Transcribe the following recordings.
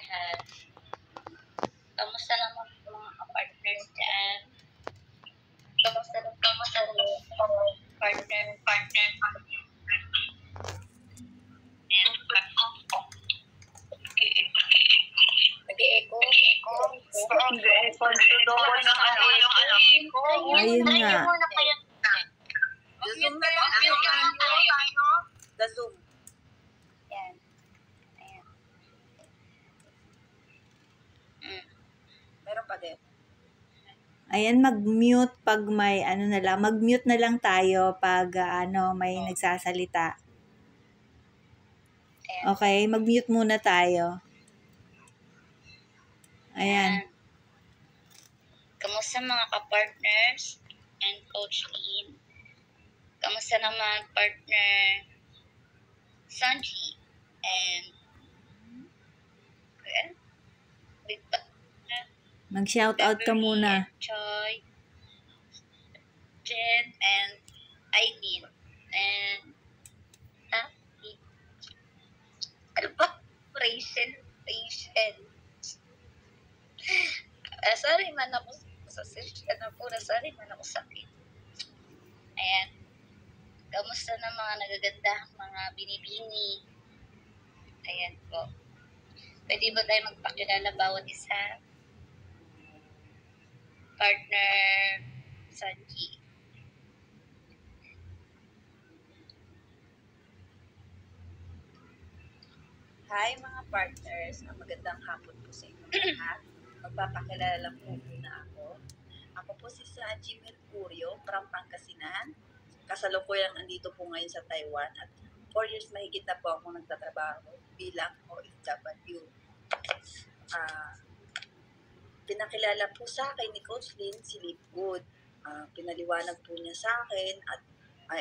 lahat. Kamusta naman po mga partners dyan? Kamusta po partner? Nag-e-echo? Ayun nga. Zoom na lang tayo. The Zoom. Yan. Ayan. Meron pa din. Ayan, mag-mute pag may mag-mute na lang tayo pag may nagsasalita. Ayan. Okay, mag-mute muna tayo. Ayan. Kamusta mga ka-partners and Coach Lynn? Kamusta naman partner Sanji and Mag-shoutout ka muna. Choi, Jen, and Aileen. And ano ba? Rachel. Sorry man ako sa sorry man ako sakit. Ayan. Kamusta na mga nagaganda, mga binibini? Ayan po. Pwede ba tayo magpakilala bawat isa? Partner Sanji. Hi mga partners. Magandang hapon po sa inyo lahat. Magpapakilala lang po muna ako. Ako po si Sanji Mercurio from Pangasinan. Kasalukuyang andito po ngayon sa Taiwan at 4 years mahigit na po ako nagtatrabaho bilang OFW. Pinakilala po sa akin ni Coach Lynn si Live Good. Pinaliwanag po niya sa akin at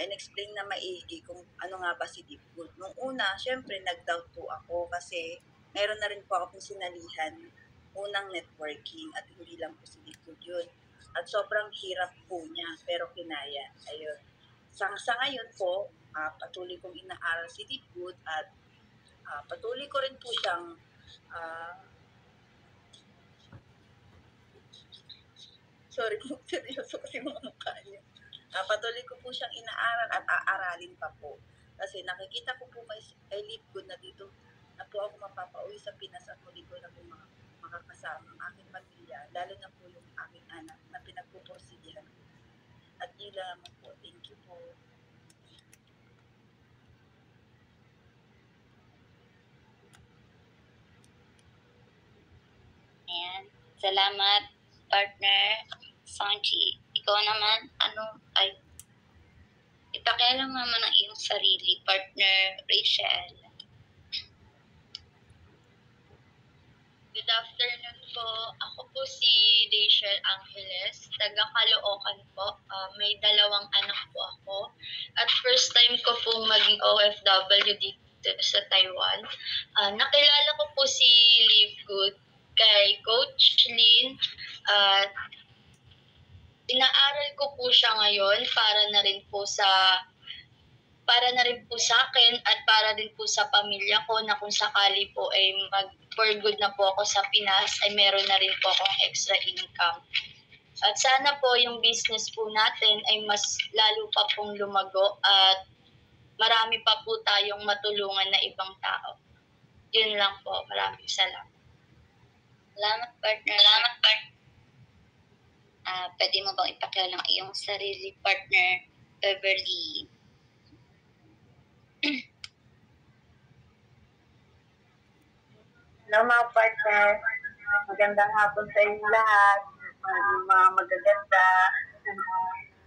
in-explain na maigi kung ano nga ba si Live Good. Nung una, syempre nag-doubt po ako kasi meron na rin po akong sinalihan unang networking at hindi lang po si Live Good yun. At sobrang hirap po niya pero kinaya. Ayun. Sa ngayon po, patuloy kong inaaral si Live Good at patuloy ko rin po siyang sorry po, seryoso kasi mga mukha niya. Patuloy ko po siyang inaaral at aaralin pa po. Kasi nakikita ko po kay Live Good na dito na po ako mapapauwi sa Pinas at muli ko na po makakasama ang aking pamilya, lalo na po yung aking anak na pinagpupursigihan ko. At yun lamang po. Thank you po. Ayan. Salamat, partner Sanji. Ikaw naman, ipakilala mo naman ang iyong sarili, partner Rachel. Good afternoon po. Ako po si Rachel Angeles, taga Caloocan po. May 2 anak po ako. At first time ko pong maging OFW dito sa Taiwan. Nakilala ko po si Live Good kay Coach Lynn. Inaaral ko po siya ngayon para na rin po sa akin at para din po sa pamilya ko na kung sakali po ay for good na po ako sa Pinas ay meron na rin po akong extra income. At sana po yung business po natin ay mas lalo pa pong lumago at marami pa po tayong matulungan na ibang tao. Yun lang po. Maraming salamat. Salamat, partner. Pwede mo bang ipakilala ang iyong sarili, partner Beverly? Hello mga partner. Magandang hapon sa inyo lahat. Mga magaganda.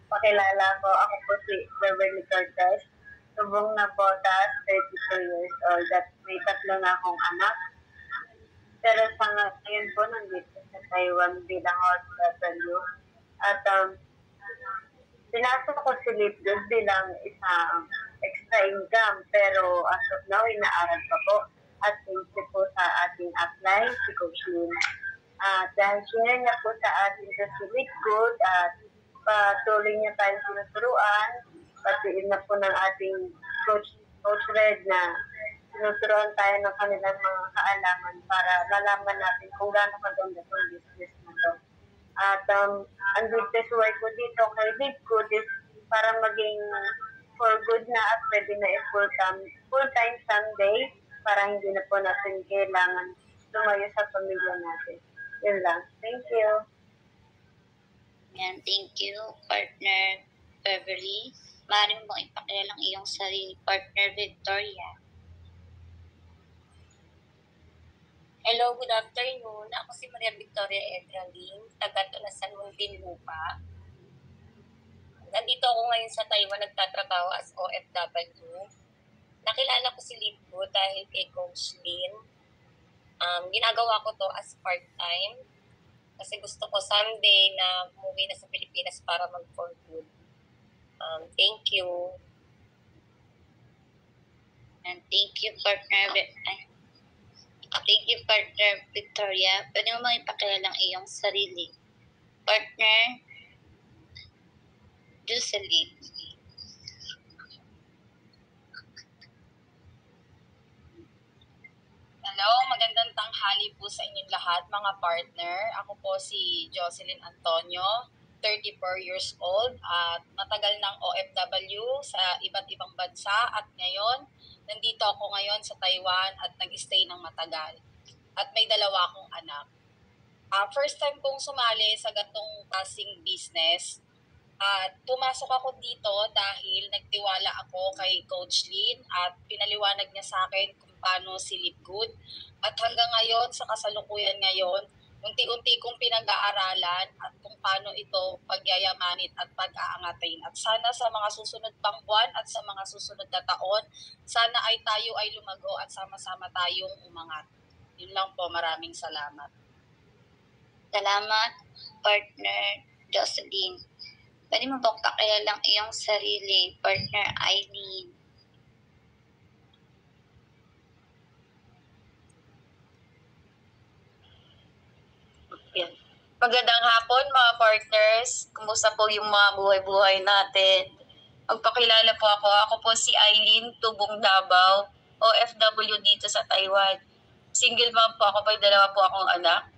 Pakilala ko, ako po si Beverly Cortez. Subong na botas, 32 years old at may 3 na akong anak. Pero sa ngayon po, nandito sa Taiwan bilang OFW. At pinasok ko si Live Good bilang isang extra income. Pero as of now, inaaral pa po. At thank you po sa ating apply, si Coach Lynn. Dahil sinare niya po sa ating si Live Good at patuloy niya tayong sinuturuan, patiin na po ng ating Coach Red na tinuturuan tayo ng kanilang mga kaalaman para malaman natin kung gaano kaganda yung business na to. At ang business work ko dito kay Big Good is para maging for good na at pwede na full-time Sunday para hindi na po natin kailangan lumayo sa pamilya natin. Yun lang. Thank you. Yan, thank you, partner Beverly. Maaari mo bang ipakilala ang iyong sarili, partner Victoria? Hello, good afternoon. Ako si Maria Victoria Edralin, taga Tunasan, Muntinlupa. Nandito ako ngayon sa Taiwan, nagtatrabaho as OFW. Nakilala ko si Lipgo dahil kay Coach Lynn. Ginagawa ko to as part-time kasi gusto ko someday na umuwi na sa Pilipinas para mag-for good. Thank you. And thank you, partner Victoria. Pwede mo bang ipakilala ang iyong sarili, partner Jocelyn? Hello, magandang tanghali po sa inyong lahat mga partner. Ako po si Jocelyn Antonio, 34 years old at matagal ng OFW sa iba't ibang bansa at ngayon, nandito ako ngayon sa Taiwan at nag-stay ng matagal. At may 2 akong anak. First time kong sumali sa ganitong klaseng business at pumasok ako dito dahil nagtiwala ako kay Coach Lynn at pinaliwanag niya sa akin kung paano silip good. At hanggang ngayon, sa kasalukuyan ngayon, unti-unti kong pinag-aaralan at kung paano ito pagyayamanin at pag-aangatin. At sana sa mga susunod pang buwan at sa mga susunod na taon, sana ay tayo ay lumago at sama-sama tayong umangat. Yun lang po, maraming salamat. Salamat, partner Jocelyn. Pwede mo bang pakilala ang iyong sarili, partner Eileen? Magandang hapon mga partners. Kumusta po yung mga buhay-buhay natin? Magpakilala po ako. Ako po si Eileen Tubong Davao, OFW dito sa Taiwan. Single mom po ako, may 2 po akong anak.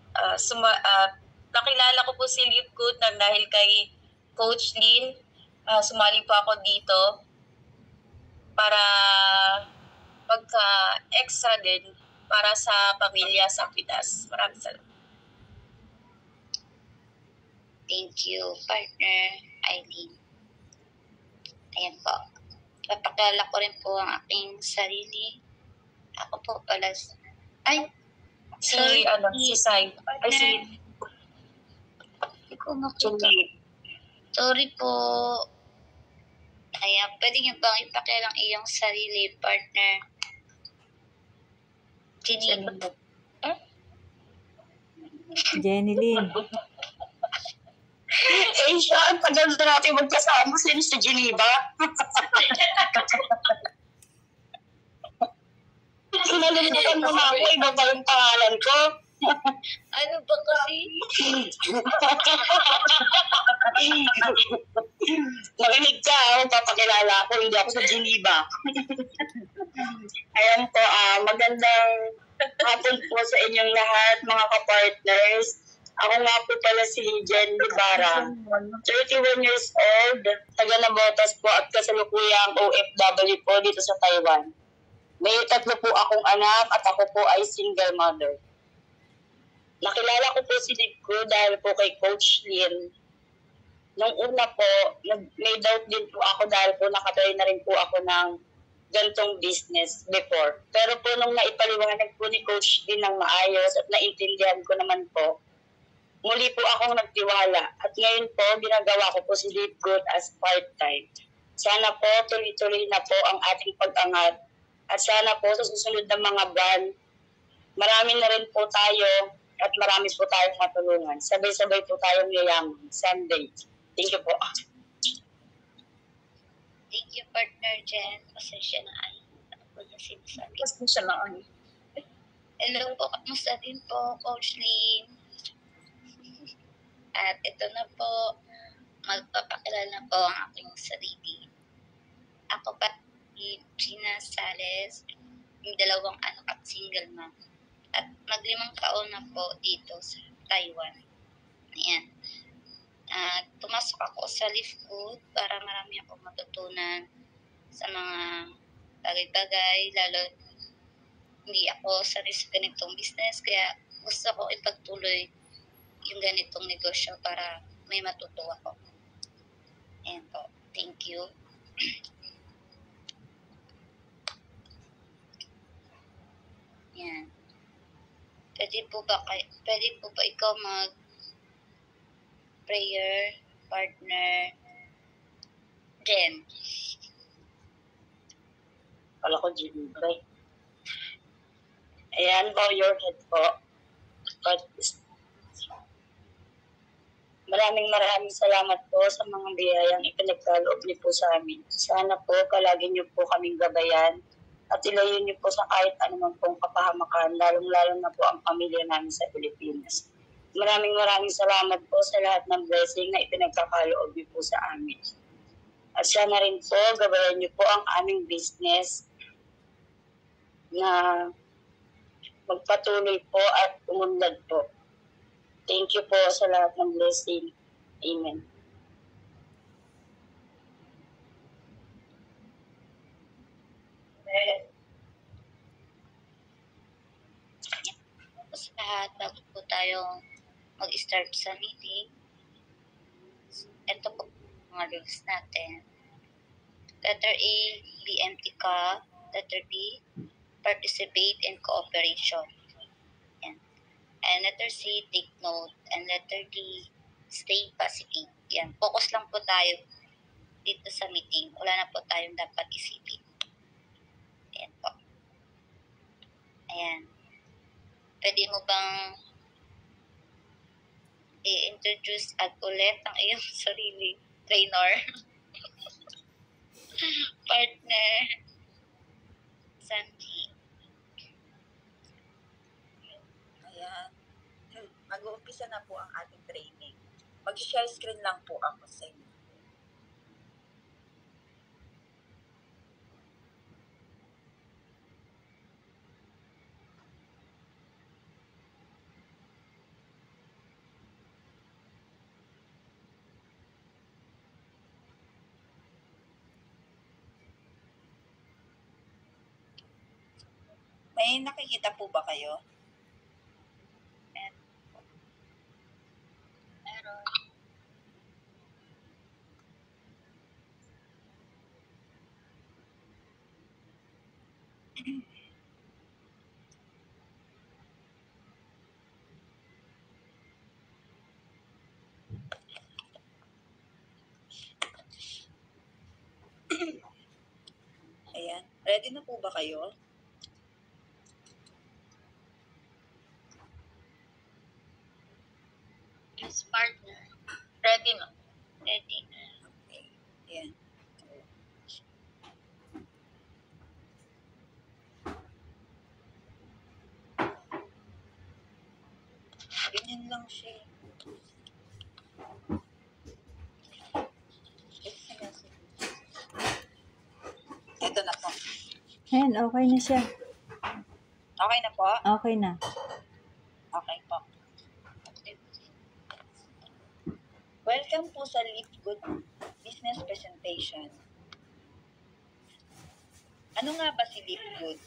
Nakilala ko po si Live Good dahil kay Coach Lynn. Sumali po ako dito para magka-extra din para sa pamilya sa Pinas. Maraming salamat. Thank you, partner Eileen. Ayan po. Papakilala ko rin po ang aking sarili. Ako po pala. Si Sai. Ay, si Hindi ko makita. Sorry po. Ayan, pwede niyo bang ipakilala ang iyong sarili, partner Jenny Lynn. Eh, siya, ang tagal na natin magkasama sa Geneva. Sinalimutan mo na ako, iba ba yung pangalan ko? Ano ba kasi? Makinig ka, papakilala ako, hindi ako sa Geneva. Ayan po, magandang hapon po sa inyong lahat, mga ka-partners. Ako nga po pala si Jen Ibarra, 31 years old, taga Navotas po at kasalukuyang OFW po dito sa Taiwan. May 3 po akong anak at ako po ay single mother. Nakilala ko po si Lipgo dahil po kay Coach Lynn. Nung una po, may doubt din po ako dahil po nakatry na rin po ako ng gantong business before. Pero po nung naipaliwanag po ni Coach Lynn ng maayos at naintindihan ko naman po, muli po akong nagtiwala at ngayon po ginagawa ko po si Live Good as part-time. Sana po tuloy-tuloy na po ang ating pag-angat at sana po sa susunod na mga buwan, marami na rin po tayo at marami po tayong matulungan. Sabay-sabay po tayong yayaman. Sunday. Thank you po. Thank you, partner Jen. Pasensya na ay. Ano po yung sinasabi? Pasensya na ay. Hello po, kamusta din po, Coach Lynn? At ito na po, magpapakilala po ang aking sarili. Ako pa si Gina Sales, Yung 2 anak at single mom. At mag-5 taon na po dito sa Taiwan. Ayan. Pumasok ako sa Live Good para marami akong matutunan sa mga bagay-bagay, lalo hindi ako sanay sa ganitong business, kaya gusto ko ipagtuloy yung ganitong negosyo para may matuto ako. Ayan po. Thank you. Yan. Pwede po ba ikaw prayer partner Jen? Kala ko Jimmy. Ayan, bow your head po. Maraming salamat po sa mga biyayang ipinagkaloob niyo po sa amin. Sana po palagi niyo po kaming gabayan at ilayo niyo po sa kahit anumang pong kapahamakan, lalong-lalo na po ang pamilya namin sa Pilipinas. Maraming salamat po sa lahat ng blessing na ipinagkakaloob niyo po sa amin. At sana rin po, gabayan niyo po ang aming business na magpatuloy po at umunlad po. Thank you po sa lahat ng blessing. Amen. Sa lahat, bago po tayo mag-start sa meeting, ito po mga rules natin. Letter A, be empty cup. Letter B, participate in cooperation. Yan. And letter C, take note. And letter D, stay positive. Yan. Focus lang po tayo dito sa meeting. Wala na po tayong dapat isipin. Ayan po. Ayan. Pwede mo bang i-introduce at ulit ang iyong sarili, trainer, partner, Sanji? Ayan. Mag-uumpisa na po ang ating training. Mag-share screen lang po ako sa inyo. May nakikita po ba kayo? Meron. Ayan. Ready na po ba kayo? Yes, partner. Ready na. Ready na. Okay. Ayan. Ganyan lang siya. Ito na po. Ayan, okay na siya. Okay na po? Okay na. Okay po. Welcome po sa Live Good Business Presentation. Ano nga ba si Live Good?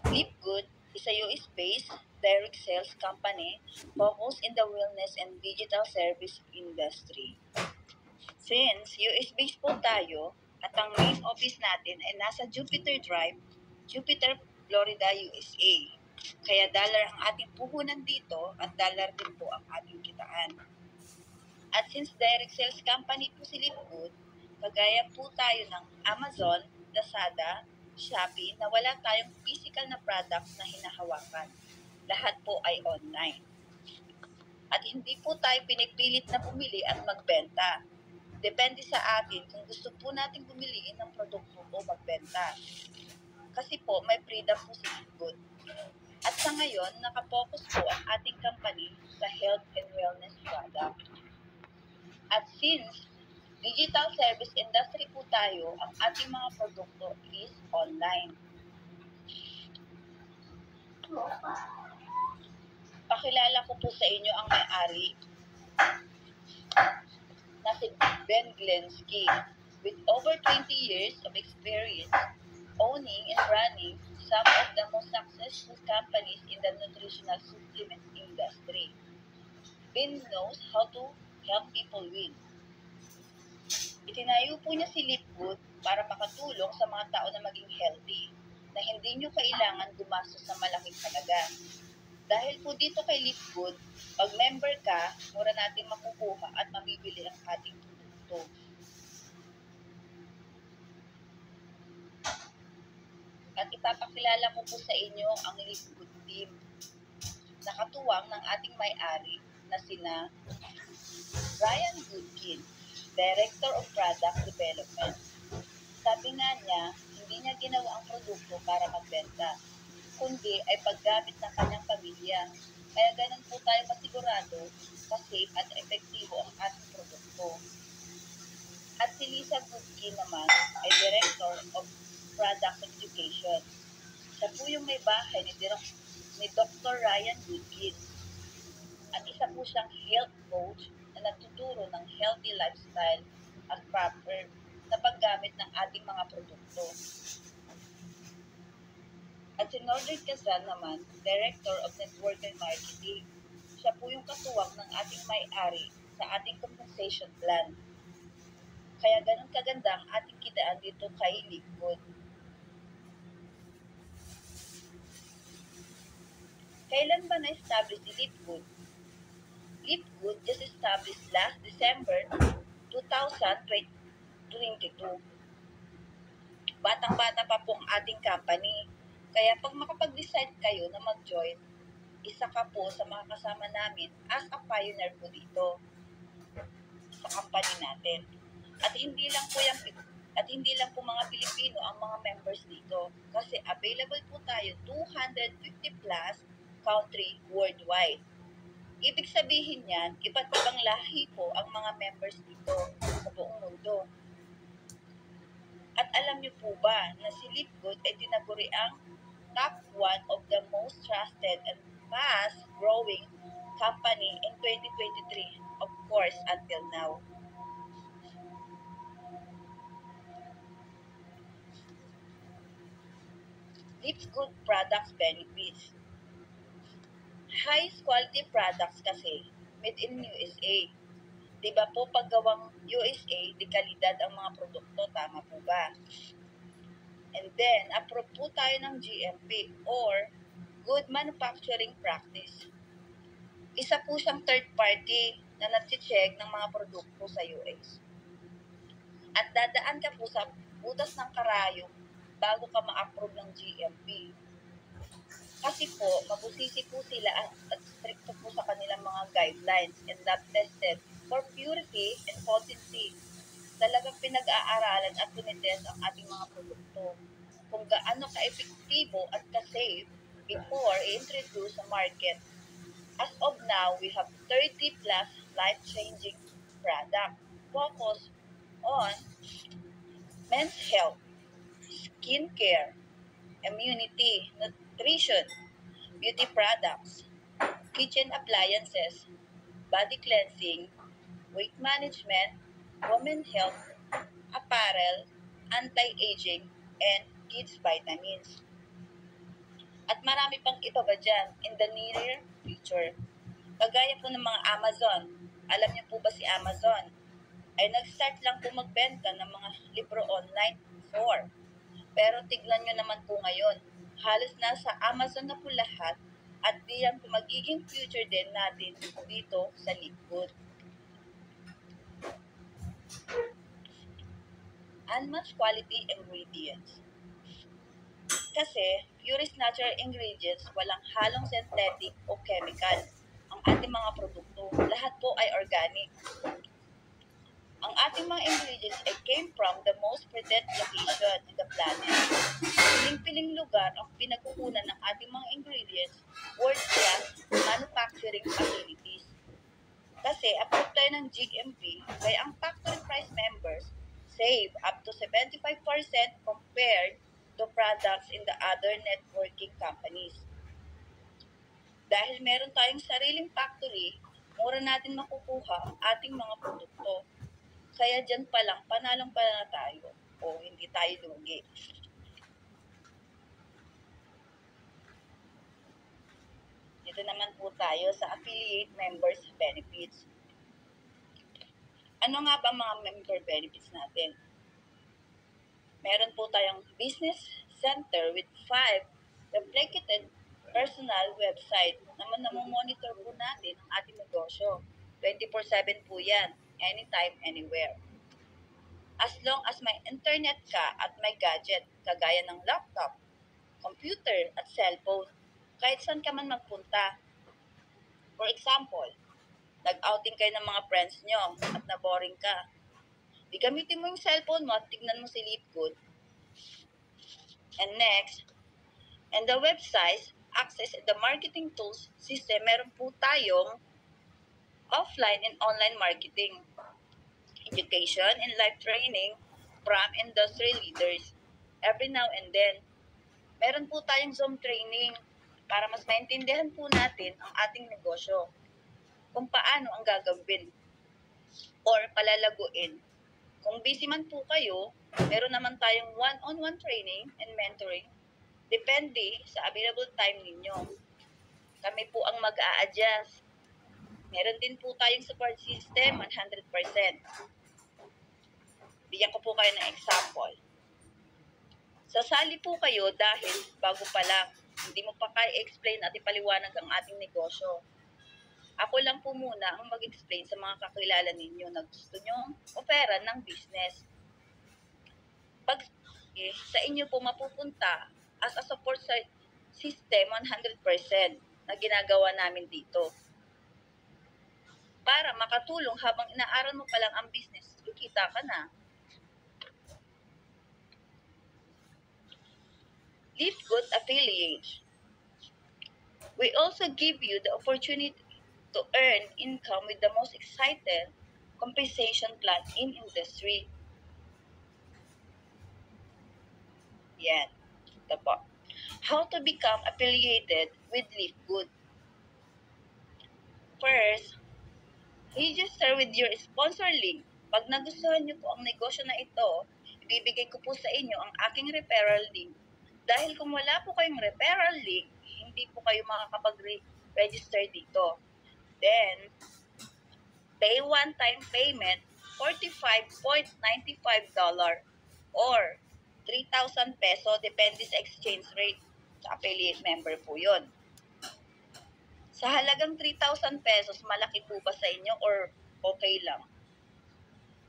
Live Good is a US-based direct sales company focused in the wellness and digital service industry. Since US-based po tayo at ang main office natin ay nasa Jupiter Drive, Jupiter, Florida, USA. Kaya dollar ang ating puhunan dito at dollar din po ang ating kitaan. At since direct sales company po si Live Good, kagaya po tayo ng Amazon, Lazada, Shopee na wala tayong physical na products na hinahawakan. Lahat po ay online. At hindi po tayo pinipilit na bumili at magbenta. Depende sa atin kung gusto po natin bumili ng produkto o magbenta. Kasi po may freedom po si Live Good. At sa ngayon, nakapokus po ang ating company sa health and wellness product. At since Digital service industry po tayo, ang ating mga produkto is online. Pakilala ko po sa inyo ang may-ari na si Ben Glensky with over 20 years of experience owning and running some of the most successful companies in the nutritional supplement industry. Ben knows how to help people win. Itinayo po niya si Lipgood para makatulong sa mga tao na maging healthy, na hindi nyo kailangan gumastos ng malaking halaga. Dahil po dito kay Lipgood, pag member ka, mura natin makukuha at mabibili ang ating produkto. At ipapakilala ko po sa inyo ang Lipgood team, na katuwang ng ating may-ari na sina Ryan Goodkin, Director of Product Development. Sabi nga niya, hindi niya ginawa ang produkto para magbenta, kundi ay paggamit ng kanyang pamilya. Kaya ganun po tayo masigurado na safe at epektibo ang ating produkto. At si Lisa Goodkin naman ay Director of Product Education. Siya po yung may bahay ni Dr. Ryan Goodkin. At isa po siyang health coach na nagtuturo ng healthy lifestyle at proper na paggamit ng ating mga produkto. At si Norbert Casal naman, Director of Network and Marketing. Siya po yung katuwang ng ating may-ari sa ating compensation plan. Kaya ganun kaganda ang ating kitaan dito kay Lipgood. Kailan ba na-establish si Lipgood? Lipgood just established last December 2022. Batang-bata pa po ang ating company. Kaya pag makapag-decide kayo na mag-join, isa ka po sa mga kasama namin as a pioneer po dito sa company natin. At hindi lang po mga Pilipino ang mga members dito, kasi available po tayo 250 plus country worldwide. Ibig sabihin yan, iba't ibang lahi po ang mga members dito sa buong mundo. At alam niyo po ba na si Lipgood ay tinaguri ang top 1 of the most trusted and fast-growing company in 2023, of course, until now. Lipgood products benefits. Highest quality products kasi, made in USA. Diba po, pag gawang USA, di kalidad ang mga produkto, tama po ba? And then, approve po tayo ng GMP or Good Manufacturing Practice. Isa po siyang third party na nag-check ng mga produkto sa US. At dadaan ka po sa butas ng karayom bago ka ma-approve ng GMP. Kasi po, mabusisi po sila at stricto po sa kanilang mga guidelines and lab tested for purity and potency. Talagang pinag-aaralan at tinitest ang ating mga produkto kung gaano ka-epektibo at ka-safe before i-introduce sa market. As of now, we have 30 plus life-changing products focused on men's health, skincare, immunity, nutrition, beauty products, kitchen appliances, body cleansing, weight management, women's health, apparel, anti-aging, and kids vitamins. At marami pang iba ba dyan in the near future. Kagaya po ng mga Amazon. Alam niyo po ba si Amazon? Ay nag-start lang po magbenta ng mga libro online before. Pero tignan nyo naman po ngayon. Halos nasa Amazon na po lahat at diyan po magiging future din natin dito sa Lipgood. Unmatched quality ingredients. Kasi, purest natural ingredients, walang halong synthetic o chemical. Ang ating mga produkto, lahat po ay organic. Ang ating mga ingredients ay came from the most prudent location in the planet. Piling-piling lugar ang pinagkukunan ng ating mga ingredients, world-class manufacturing facilities. Kasi approved tayo ng GMP, kaya ang factory price members save up to 75% compared to products in the other networking companies. Dahil meron tayong sariling factory, mura natin makukuha ang ating mga produkto. Kaya dyan pa lang, panalong pala na tayo o hindi tayo lugi. Dito naman po tayo sa affiliate members benefits. Ano nga ba mga member benefits natin? Meron po tayong business center with 5 replicated personal website naman namomonitor po natin ang ating negosyo. 24/7 po yan, anytime, anywhere. As long as may internet ka at may gadget, kagaya ng laptop, computer, at cellphone, kahit saan ka man magpunta. For example, nag-outing kayo ng mga friends nyo at na-boring ka. Di gamitin mo yung cellphone mo at tignan mo si Leafgood. And next, and the website, access the marketing tools system, meron po tayong offline and online marketing, education and live training from industry leaders. Every now and then, meron po tayong Zoom training para mas maintindihan po natin ang ating negosyo, kung paano ang gagawin or palalaguin. Kung busy man po kayo, meron naman tayong one-on-one training and mentoring, depende sa available time ninyo. Kami po ang mag-a-adjust. Meron din po tayong support system, 100%. Bigyan ko po kayo ng example. Sasali po kayo dahil bago pa lang, hindi mo pa kaya explain at ipaliwanag ang ating negosyo. Ako lang po muna ang mag-explain sa mga kakilala ninyo na gusto nyong operan ng business. Pag sa inyo po mapupunta as a support system 100% na ginagawa namin dito. Para makatulong habang inaaral mo pa lang ang business, kikita ka na. Leafgood Affiliate. We also give you the opportunity to earn income with the most excited compensation plan in industry. Yan. Ito po. How to become affiliated with Leafgood. First, register with your sponsor link. Pag nagustuhan niyo po ang negosyo na ito, ibibigay ko po sa inyo ang aking referral link. Dahil kung wala po kayong referral link, hindi po kayo makakapag-register dito. Then, pay one-time payment, $45.95 or 3,000 peso, depende sa exchange rate. Sa affiliate member po yun. Sa halagang 3,000 pesos, malaki po ba sa inyo or okay lang?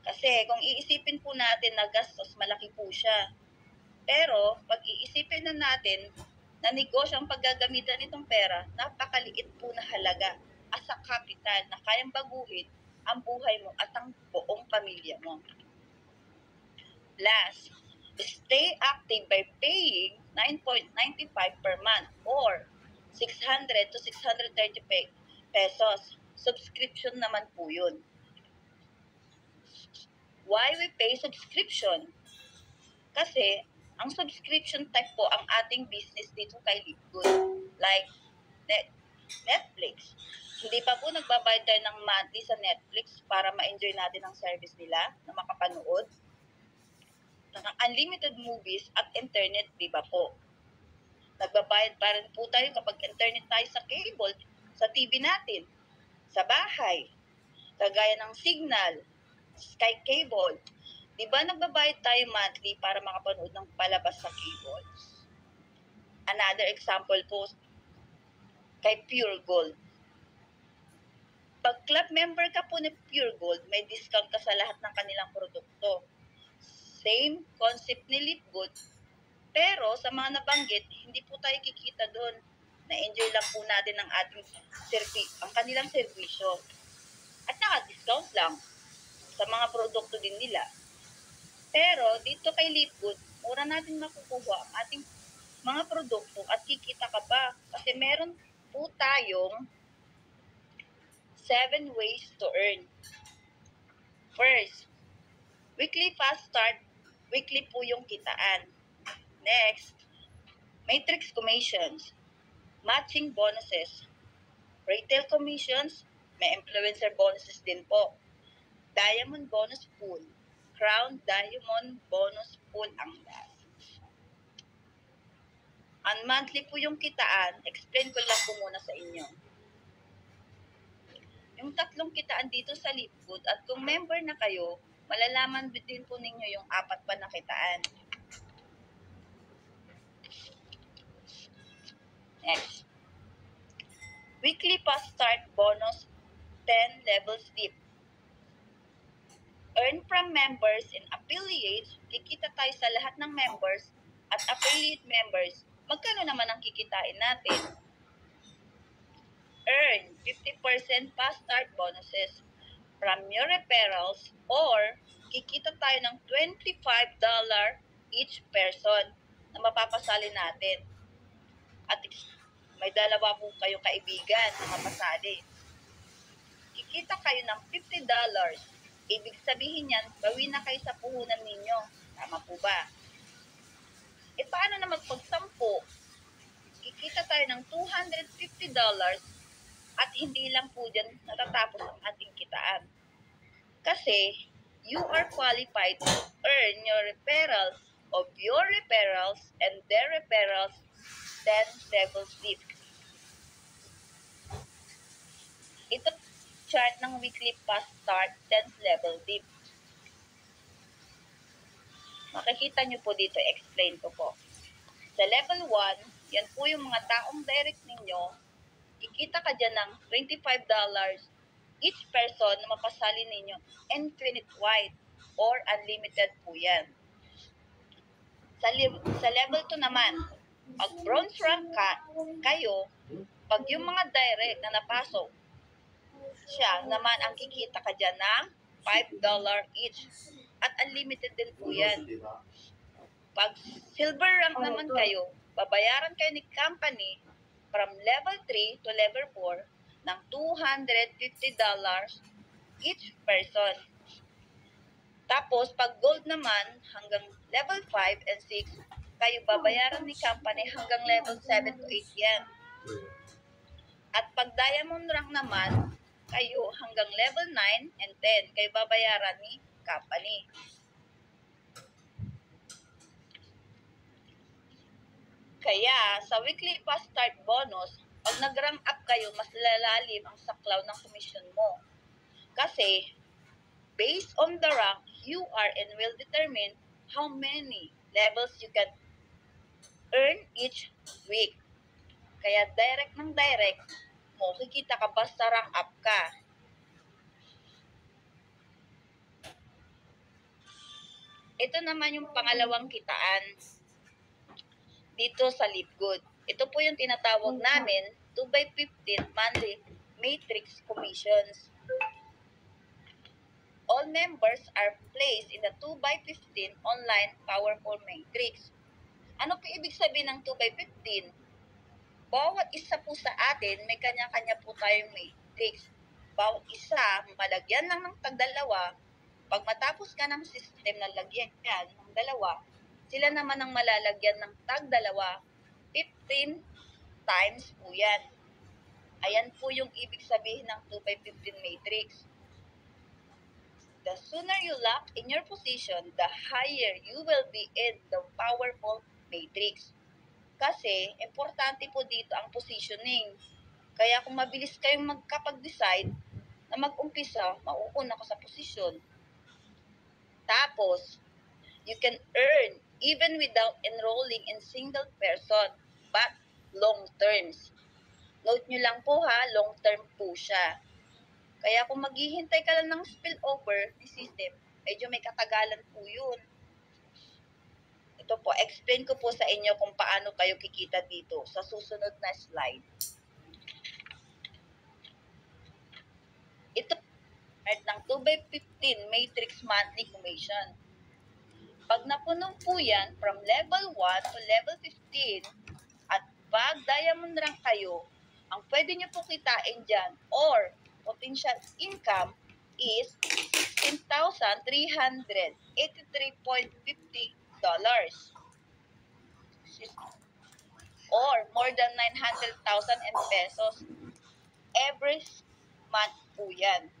Kasi kung iisipin po natin na gastos, malaki po siya. Pero pag iisipin na natin na negosyo ang paggagamitan nitong pera, napakaliit po na halaga as a capital na kayang baguhin ang buhay mo at ang buong pamilya mo. Last, stay active by paying 9.95 per month or 600 to 630 pesos. Subscription naman po yun. Why we pay subscription? Kasi, ang subscription type po ang ating business dito kay Leafgood. Like, Netflix. Hindi pa po nagbabayad tayo ng monthly sa Netflix para ma-enjoy natin ang service nila na makapanood ng unlimited movies at internet, di ba po? Nagbabayad pa rin po tayo kapag internet tayo sa cable, sa TV natin, sa bahay, kagaya ng Signal, Sky Cable. Di ba nagbabayad tayo monthly para makapanood ng palabas sa cable? Another example po, kay Pure Gold. Pag club member ka po ni Pure Gold, may discount ka sa lahat ng kanilang produkto. Same concept ni Leafgood, pero sa mga nabanggit, hindi po tayo kikita doon. Na-enjoy lang po natin ang ating ang kanilang serbisyo. At naka-discount lang sa mga produkto din nila. Pero dito kay Leafgood, mura natin makukuha ang ating mga produkto at kikita ka pa. Kasi meron po tayong 7 ways to earn. First, weekly fast start. Weekly po yung kitaan. Next, matrix commissions, matching bonuses, retail commissions, may influencer bonuses din po. Diamond bonus pool, crown diamond bonus pool ang last. Ang monthly po yung kitaan, explain ko lang po muna sa inyo. Yung tatlong kitaan dito sa Leapgood at kung member na kayo, malalaman din po ninyo yung 4 pa na kitaan. Next. Weekly fast start bonus 10 levels deep. Earn from members and affiliates, kikita tayo sa lahat ng members at affiliate members. Magkano naman ang kikitain natin? Earn 50% fast start bonuses from your referrals or kikita tayo ng $25 each person na mapapasali natin. At may dalawa po kayong kaibigan na mapasali. Kikita kayo ng $50. Ibig sabihin yan, gawin na kayo sa puhunan ninyo. Tama po ba? E paano naman pag 10? Kikita tayo ng $250 at hindi lang po dyan natatapos ang ating kitaan. Kasi, you are qualified to earn your referrals of your referrals and their referrals 10 levels deep. Ito chart ng weekly fast start 10 level deep. Makikita nyo po dito, explain ko po. Sa level 1, yan po yung mga taong direct ninyo, kikita ka dyan ng $25 each person na mapasali ninyo, infinite wide or unlimited po yan. Sa level 2 naman, pag bronze rank kayo, pag yung mga direct na napasok, siya naman ang kikita ka dyan ng $5 each. At unlimited din po yan. Pag silver rank naman kayo, babayaran kayo ni company from level 3 to level 4 ng $250 each person. Tapos, pag gold naman, hanggang level 5 and 6, kayo babayaran ni company hanggang level 7 to 8 yan. At pag diamond rank naman, kayo hanggang level 9 and 10, kayo babayaran ni company. Kaya, sa weekly fast start bonus, pag nag-rank up kayo, mas lalalim ang saklaw ng commission mo. Kasi, based on the rank, you are and will determine how many levels you can earn each week. Kaya, direct ng direct mo, kikita ka basta rank up ka. Ito naman yung pangalawang kitaan dito sa Leapgood. Ito po yung tinatawag namin 2x15 monthly matrix commissions. All members are placed in the 2x15 online powerful matrix. Ano po ibig sabihin ng 2x15? Bawat isa po sa atin, may kanya-kanya po tayong matrix. Bawat isa, malagyan lang ng tagdalawa. Pag matapos ka ng system na lagyan yan ng dalawa, sila naman ang malalagyan ng tagdalawa, 15 times po yan. Ayan po yung ibig sabihin ng 2x15 matrix. The sooner you lock in your position, the higher you will be in the powerful matrix. Kasi, importante po dito ang positioning. Kaya kung mabilis kayong magkapag-decide na mag-umpisa, mauuna ka sa posisyon. Tapos, you can earn even without enrolling in single person, but long terms. Note nyo lang po ha, long term po siya. Kaya kung maghihintay ka lang ng spillover ni system, medyo may katagalan po yun. Ito po, explain ko po sa inyo kung paano kayo kikita dito sa susunod na slide. Ito ng 2x15 matrix monthly commission. Pag napuno po yan from level 1 to level 15 at pag diamond rank kayo, ang pwede nyo po kitain dyan or potential income is $16,383.50 or more than 900,000 in pesos every month po yan.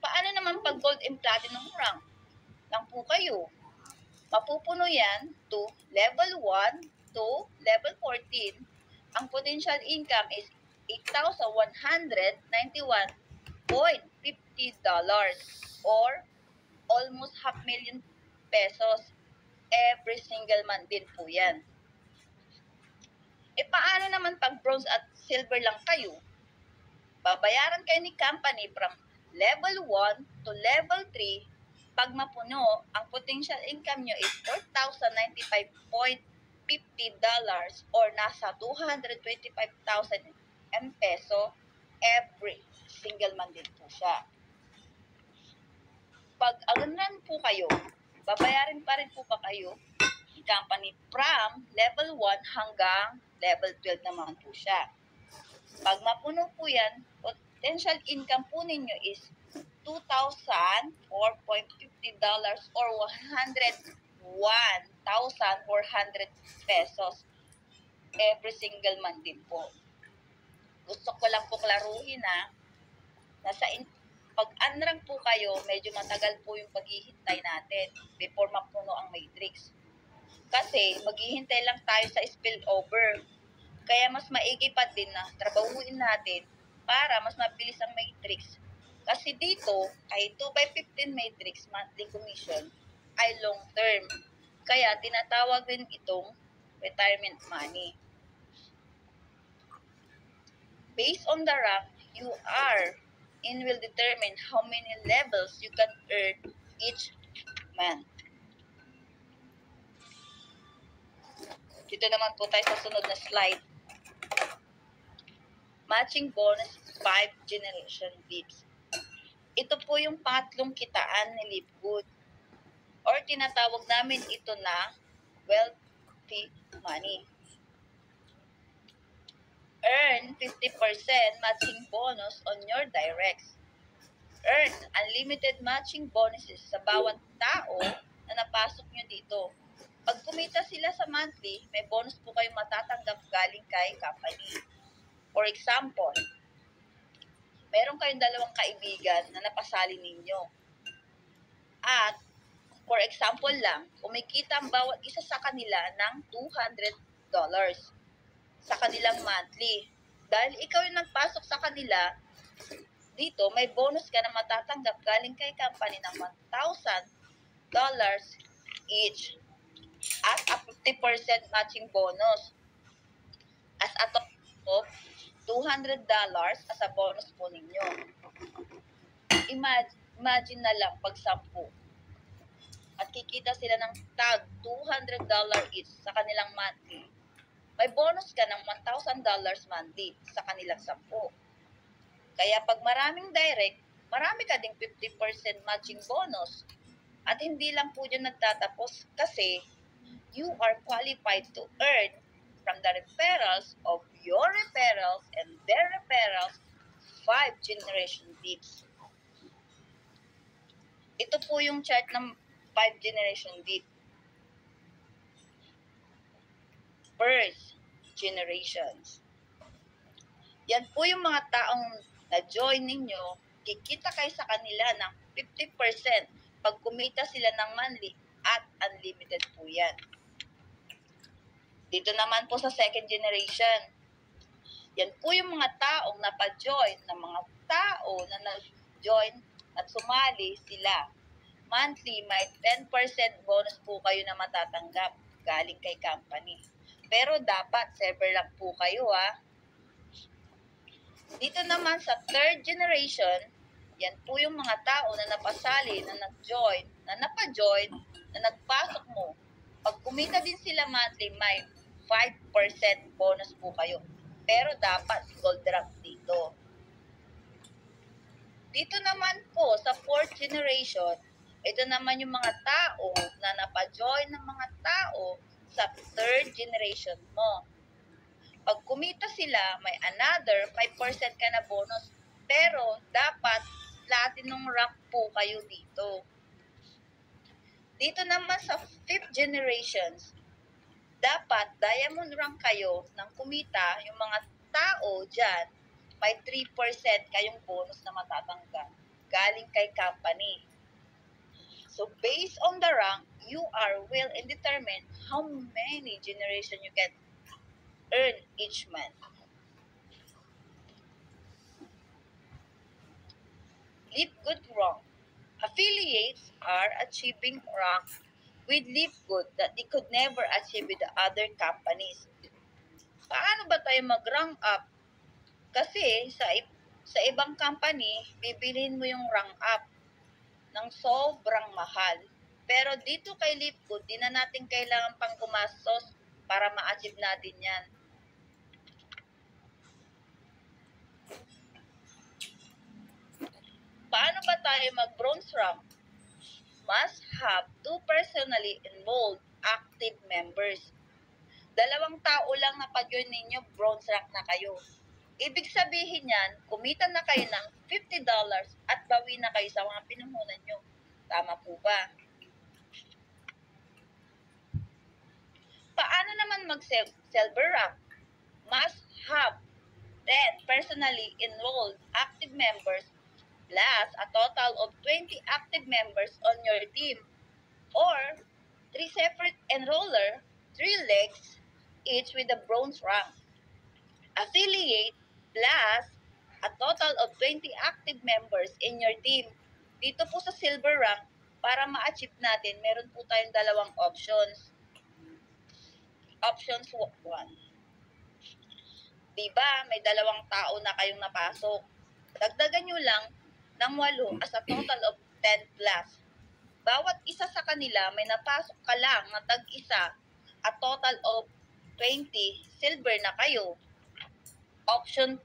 Paano naman pag gold and platinum rank lang po kayo? Mapupuno yan to level 1 to level 14. Ang potential income is $8,191.50 or almost $500,000 pesos every single month din po yan. E paano naman pag bronze at silver lang kayo? Babayaran kayo ni company from level 1 to level 3. Pag mapuno, ang potential income nyo is $4,095.50 or nasa 225,000 peso every single month din po siya. Pag alanran po kayo, babayarin pa rin po ba kayo ni company from level 1 hanggang level 12 naman po siya. Pag mapuno po yan, potential income po ninyo is $2,004.50 or 101,400 pesos every single month din po. Gusto ko lang po klaruhin pag unrank po kayo, medyo matagal po yung paghihintay natin before mapuno ang matrix. Kasi maghihintay lang tayo sa spillover. Kaya mas maigi pa din na trabahuin natin para mas mabilis ang matrix. Kasi dito ay 2/15 matrix monthly commission ay long term. Kaya tinatawag rin itong retirement money. Based on the rank you are in will determine how many levels you can earn each month. Dito naman po tayo sa sunod na slide. Matching bonus 5 generation dips. Ito po yung pangatlong kitaan ni Livegood or tinatawag namin ito na wealthy money. Earn 50% matching bonus on your directs. Earn unlimited matching bonuses sa bawat tao na napasok nyo dito. Pag kumita sila sa monthly, may bonus po kayong matatanggap galing kay company. For example, meron kayong dalawang kaibigan na napasali ninyo. At, for example lang, kumikita ang bawat isa sa kanila ng $200 sa kanilang monthly. Dahil ikaw yung nagpasok sa kanila, dito may bonus ka na matatanggap galing kay company ng $1,000 each at a 50% matching bonus as a total of $200 as a bonus po ninyo. Imagine na lang pag 10 at kikita sila ng tag $200 each sa kanilang monthly. May bonus ka ng $1,000 monthly sa kanilang 10. Kaya pag maraming direct, marami ka ding 50% matching bonus. At hindi lang po dyan nagtatapos kasi you are qualified to earn from the referrals of your referrals and their referrals 5 generation dips. Ito po yung chart ng 5 generation dip. First generations. Yan po yung mga taong na-join ninyo, kikita kayo sa kanila ng 50% pag kumita sila ng monthly at unlimited po yan. Dito naman po sa second generation, yan po yung mga taong napa-join, ng mga tao na na-join at sumali sila. Monthly, may 10% bonus po kayo na matatanggap galing kay company. Pero dapat server lang po kayo Dito naman sa third generation, yan po yung mga tao na napasali, na nag-join, na napa-join, na nagpasok mo. Pag kumita din sila monthly, may 5% bonus po kayo. Pero dapat gold rank dito. Dito naman po sa fourth generation, ito naman yung mga tao na napa-join ng mga tao sa third generation mo. Pag kumita sila, may another 5% ka na bonus. Pero dapat platinum rank po kayo dito. Dito naman sa 5th generations, dapat diamond rank kayo nang kumita. Yung mga tao dyan, may 3% kayong bonus na matatanggap galing kay company. So based on the rank, you are will and determine how many generation you can earn each month. Live good rank. Affiliates are achieving rank with Live Good that they could never achieve with the other companies. Paano ba tayo mag-rank up? Kasi sa ibang company, bibilhin mo yung rank up ng sobrang mahal. Pero dito kay Live Good, di na natin kailangan pang gumastos para ma-achieve natin yan. Paano ba tayo mag-bronze rank? Must have 2 personally enrolled active members. 2 tao lang na pag-join ninyo, bronze rank na kayo. Ibig sabihin yan, kumita na kayo ng $50 at bawi na kayo sa mga pinuhunan nyo. Tama po ba? Paano naman mag-silver rank? Must have 10 personally enrolled active members plus a total of 20 active members on your team, or 3 separate enroller, 3 legs, each with a bronze rank. Affiliate plus a total of 20 active members in your team. Dito po sa silver rank, para ma-achieve natin, meron po tayong 2 options. Options 1. Diba, may 2 tao na kayong napasok. Dagdagan nyo lang ng 8 as a total of 10 plus. Bawat isa sa kanila may napasok ka lang na tag-isa, a total of 20, silver na kayo. Option 2.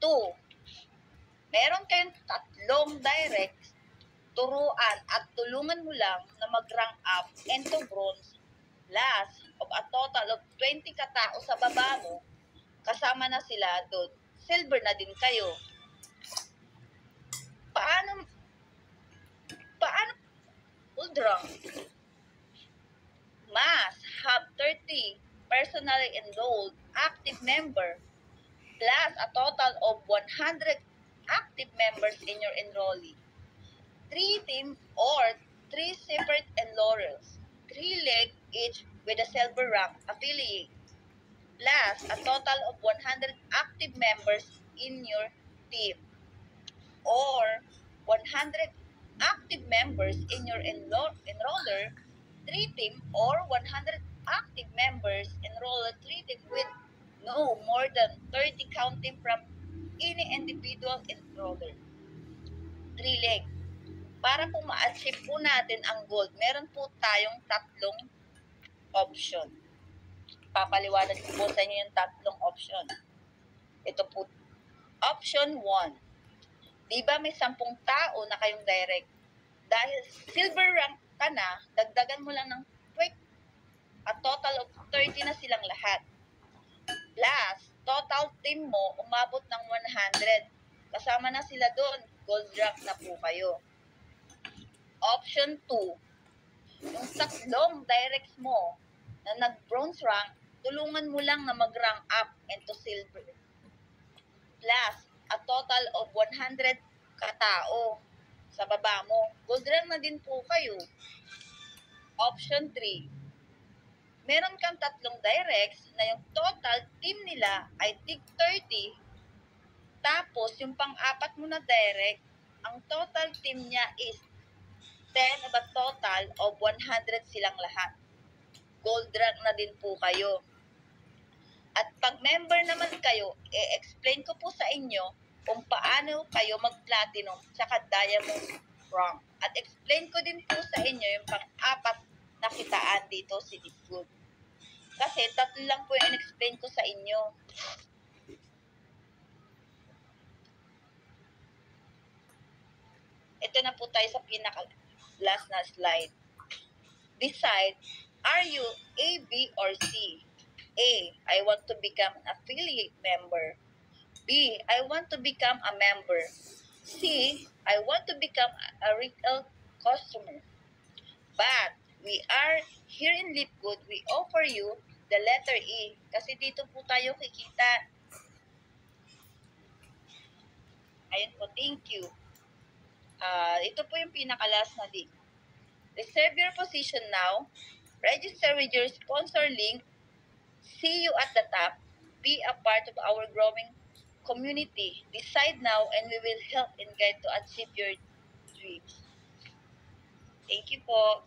Meron kayong 3 directs, turuan at tulungan mo lang na mag-rank up into bronze plus of a total of 20 katao sa baba mo, kasama na sila doon, silver na din kayo. Paano gold rank? Must have 30 personally enrolled active member plus a total of 100 active members in your enrollee. 3 team or 3 separate enrollers, 3 leg each with a silver rank affiliate, plus a total of 100 active members in your team, or 100 active members in your enroller 3 team, or 100 active members enroller 3 team with no more than 30 counting from any individual enroller. 3 leg. Para po ma-achieve po natin ang gold, meron po tayong 3 option. Papaliwanag ko po sa inyo yung 3 option. Ito po. Option 1. Diba may 10 tao na kayong direct? Dahil silver rank ka na, dagdagan mo lang ng quick. A total of 30 na silang lahat. Plus, total team mo umabot ng 100. Kasama na sila doon. Gold rank na po kayo. Option 2. Yung 3 directs mo na nag-bronze rank, tulungan mo lang na mag-rank up into silver. Plus, a total of 100 katao sa baba mo. Gold rank na din po kayo. Option 3. Meron kang 3 directs na yung total team nila ay tig 30. Tapos, yung pang-apat mo na direct, ang total team niya is 10 of a total of 100 silang lahat. Gold rank na din po kayo. At pag member naman kayo, i-explain ko po sa inyo kung paano kayo mag-platinum tsaka diamond rank. At explain ko din po sa inyo yung pang-apat na kitaan dito si Live Good. Kasi 3 lang po yung in-explain ko sa inyo. Ito na po tayo sa pinaka-last na slide. Decide, are you A, B, or C? A. I want to become an affiliate member. B. I want to become a member. C. I want to become a retail customer. But we are here in Lipgood, we offer you the letter E kasi dito po tayo kikita. Ayun po, thank you. Ito po yung pinaka-last na link. Reserve your position now. Register with your sponsor link. See you at the top. Be a part of our growing community. Decide now and we will help and guide to achieve your dreams. Thank you po.